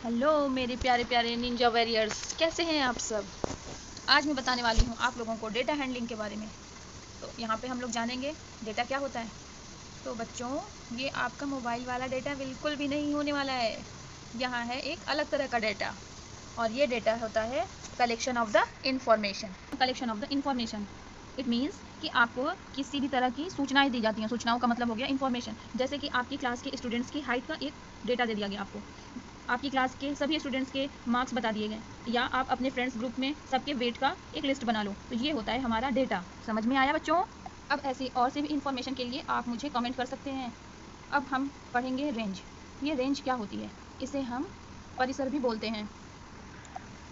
Hello मेरे प्यारे प्यारे निंजा वॉरियर्स, कैसे हैं आप सब। आज मैं बताने वाली हूँ आप लोगों को डेटा हैंडलिंग के बारे में। तो यहाँ पे हम लोग जानेंगे डेटा क्या होता है। तो बच्चों, ये आपका मोबाइल वाला डेटा बिल्कुल भी नहीं होने वाला है। यहाँ है एक अलग तरह का डेटा, और ये डेटा होता है collection of the information. Collection of the information it means कि आपको किसी भी तरह की सूचनाएं दी जाती हैं। सूचनाओं का मतलब हो गया इन्फॉर्मेशन। जैसे कि आपकी क्लास के स्टूडेंट्स की हाइट का एक डेटा दे दिया गया आपको, आपकी क्लास के सभी स्टूडेंट्स के मार्क्स बता दिए गए, या आप अपने फ्रेंड्स ग्रुप में सबके वेट का एक लिस्ट बना लो। तो ये होता है हमारा डेटा। समझ में आया बच्चों। अब ऐसी और से भी इन्फॉर्मेशन के लिए आप मुझे कमेंट कर सकते हैं। अब हम पढ़ेंगे रेंज। ये रेंज क्या होती है, इसे हम परिसर भी बोलते हैं।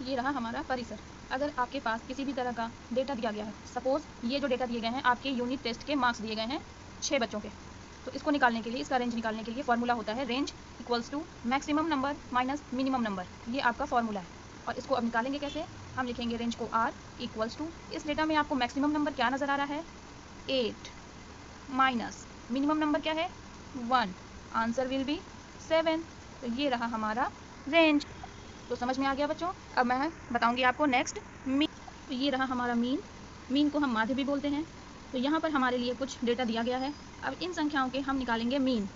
ये रहा हमारा परिसर। अगर आपके पास किसी भी तरह का डेटा दिया गया है, सपोज ये जो डेटा दिए गए हैं आपके यूनिट टेस्ट के मार्क्स दिए गए हैं 6 बच्चों के, तो इसको निकालने के लिए, इसका रेंज निकालने के लिए फॉर्मूला होता है range equals to maximum number minus minimum number. ये आपका फॉर्मूला है। और इसको अब निकालेंगे कैसे। हम लिखेंगे रेंज को r इक्वल्स टू, इस डेटा में आपको मैक्सिमम नंबर क्या नज़र आ रहा है 8, माइनस मिनिमम नंबर क्या है 1, आंसर विल बी 7। तो ये रहा हमारा रेंज। तो समझ में आ गया बच्चों। अब मैं बताऊंगी आपको नेक्स्ट मीन। तो ये रहा हमारा मीन। मीन को हम माध्य भी बोलते हैं। तो यहाँ पर हमारे लिए कुछ डेटा दिया गया है। अब इन संख्याओं के हम निकालेंगे मीन,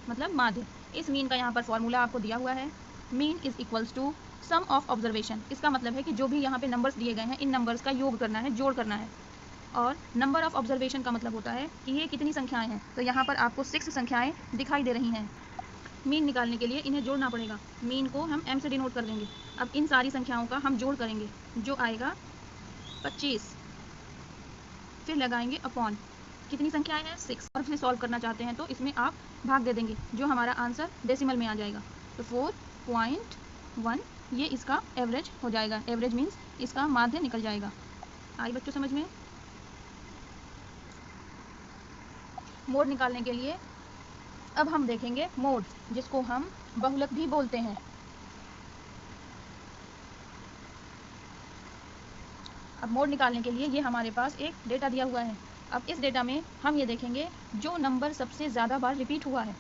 मतलब माध्य। इस मीन का यहाँ पर फॉर्मूला आपको दिया हुआ है। Mean is equals to sum of observation. इसका मतलब है कि जो भी यहाँ पे नंबर्स दिए गए हैं, इन नंबर्स का योग करना है, जोड़ करना है। और नंबर ऑफ ऑब्जर्वेशन का मतलब होता है कि ये कितनी संख्याएं हैं। तो यहाँ पर आपको 6 संख्याएं दिखाई दे रही हैं। मीन निकालने के लिए इन्हें जोड़ना पड़ेगा। मीन को हम m से डिनोट कर देंगे। अब इन सारी संख्याओं का हम जोड़ करेंगे, जो आएगा 25। फिर लगाएंगे अपॉन, कितनी संख्याएं हैं 6। और फिर सॉल्व करना चाहते हैं तो इसमें आप भाग दे देंगे, जो हमारा आंसर डेसिमल में आ जाएगा। तो 4.1 ये इसका एवरेज हो जाएगा। एवरेज मीन्स इसका माध्य निकल जाएगा। आई बच्चों समझ में। मोड निकालने के लिए अब हम देखेंगे मोड, जिसको हम बहुलक भी बोलते हैं। अब मोड निकालने के लिए ये हमारे पास एक डेटा दिया हुआ है। अब इस डेटा में हम ये देखेंगे जो नंबर सबसे ज़्यादा बार रिपीट हुआ है,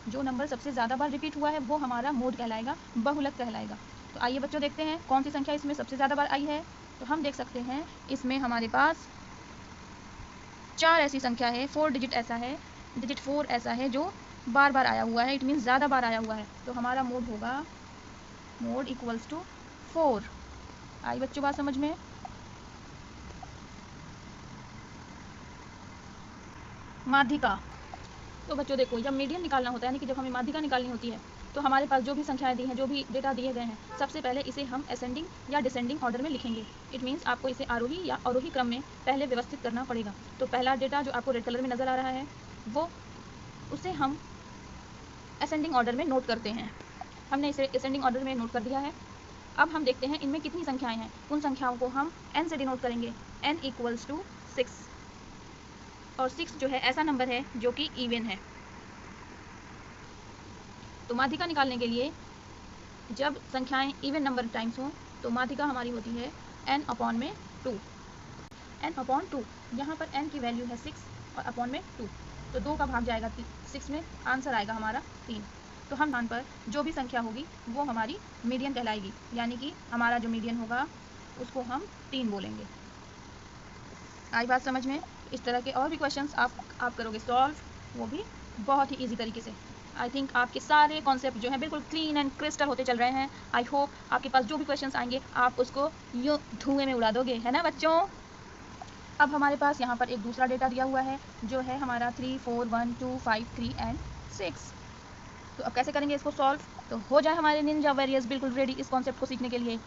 जो नंबर सबसे ज़्यादा बार रिपीट हुआ है वो हमारा मोड कहलाएगा, बहुलक कहलाएगा। तो आइए बच्चों देखते हैं कौन सी संख्या इसमें सबसे ज़्यादा बार आई है। तो हम देख सकते हैं इसमें हमारे पास 4 ऐसी संख्या है, 4 डिजिट ऐसा है, डिजिट 4 ऐसा है जो बार बार आया हुआ है। इट मीन्स ज़्यादा बार आया हुआ है। तो हमारा मोड होगा मोड इक्वल्स टू 4। आई बच्चों बात समझ में। माध्यिका। तो बच्चों देखो, जब मीडियन निकालना होता है, यानी कि जब हमें माध्यिका निकालनी होती है, तो हमारे पास जो भी संख्याएं दी हैं, जो भी डेटा दिए गए हैं, सबसे पहले इसे हम असेंडिंग या डिसेंडिंग ऑर्डर में लिखेंगे। इट मीन्स आपको इसे आरोही या अवरोही क्रम में पहले व्यवस्थित करना पड़ेगा। तो पहला डेटा जो आपको रेड कलर में नज़र आ रहा है, वो उसे हम असेंडिंग ऑर्डर में नोट करते हैं। हमने इसे असेंडिंग ऑर्डर में नोट कर दिया है। अब हम देखते हैं इनमें कितनी संख्याएं हैं। उन संख्याओं को हम n से डिनोट करेंगे। n equals to 6। और 6 जो है ऐसा नंबर है जो कि इवन है। तो माध्यिका निकालने के लिए जब संख्याएं इवन नंबर टाइम्स हों, तो माध्यिका हमारी होती है n अपॉन में 2। n अपॉन 2, यहाँ पर n की वैल्यू है 6 और अपॉन में 2, तो 2 का भाग जाएगा 6 में, आंसर आएगा हमारा 3। तो हम स्थान पर जो भी संख्या होगी वो हमारी मीडियन कहलाएगी, यानी कि हमारा जो मीडियन होगा उसको हम 3 बोलेंगे। आई बात समझ में। इस तरह के और भी क्वेश्चंस आप करोगे सॉल्व, वो भी बहुत ही ईजी तरीके से। आई थिंक आपके सारे कॉन्सेप्ट जो हैं बिल्कुल क्लीन एंड क्रिस्टल होते चल रहे हैं। आई होप आपके पास जो भी क्वेश्चंस आएंगे आप उसको यूँ धुएं में उड़ा दोगे, है ना बच्चों। अब हमारे पास यहाँ पर एक दूसरा डेटा दिया हुआ है, जो है हमारा 3, 4, 1, 2, 5, 3 एंड 6। तो अब कैसे करेंगे इसको सॉल्व। तो हो जाए हमारे निंजा वॉरियर्स बिल्कुल रेडी इस कॉन्सेप्ट को सीखने के लिए।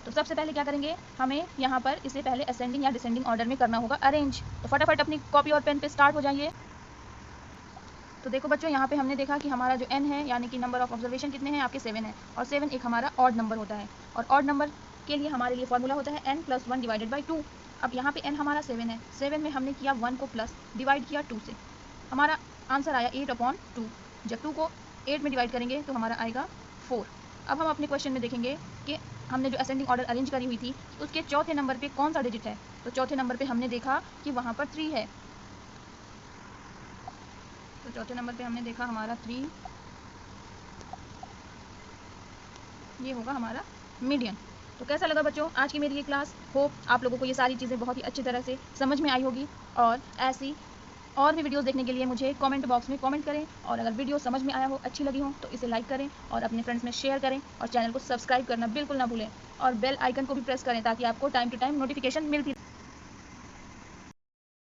तो सबसे पहले क्या करेंगे, हमें यहाँ पर इसे पहले असेंडिंग या डिसेंडिंग ऑर्डर में करना होगा अरेंज। तो फटाफट अपनी कॉपी और पेन पे स्टार्ट हो जाइए। तो देखो बच्चों, यहाँ पे हमने देखा कि हमारा जो n है, यानी कि नंबर ऑफ ऑब्जर्वेशन कितने हैं आपके 7 है, और 7 एक हमारा ऑड नंबर होता है। और ऑड नंबर के लिए हमारे लिए फॉर्मूला होता है n+1 डिवाइडेड बाई 2। अब यहाँ पे n हमारा 7 है, 7 में हमने किया 1 को प्लस डिवाइड किया 2 से, हमारा आंसर आया 8/2। जब 2 को 8 में डिवाइड करेंगे तो हमारा आएगा 4। अब हम अपने क्वेश्चन में देखेंगे कि हमने जो असेंडिंग ऑर्डर अरेंज करी हुई थी, उसके चौथे नंबर पे कौन सा डिजिट है। तो चौथे नंबर पे हमने देखा कि वहाँ पर 3 है। तो चौथे नंबर पे हमने देखा हमारा 3। ये होगा हमारा मीडियन। तो कैसा लगा बच्चों आज की मेरी ये क्लास? होप आप लोगों को ये सारी चीज़ें बहुत ही अच्छी तरह से समझ में आई होगी। और ऐसी और भी वीडियोस देखने के लिए मुझे कमेंट बॉक्स में कमेंट करें, और अगर वीडियो समझ में आया हो, अच्छी लगी हो, तो इसे लाइक करें और अपने फ्रेंड्स में शेयर करें, और चैनल को सब्सक्राइब करना बिल्कुल ना भूलें, और बेल आइकन को भी प्रेस करें ताकि आपको टाइम टू टाइम नोटिफिकेशन मिलती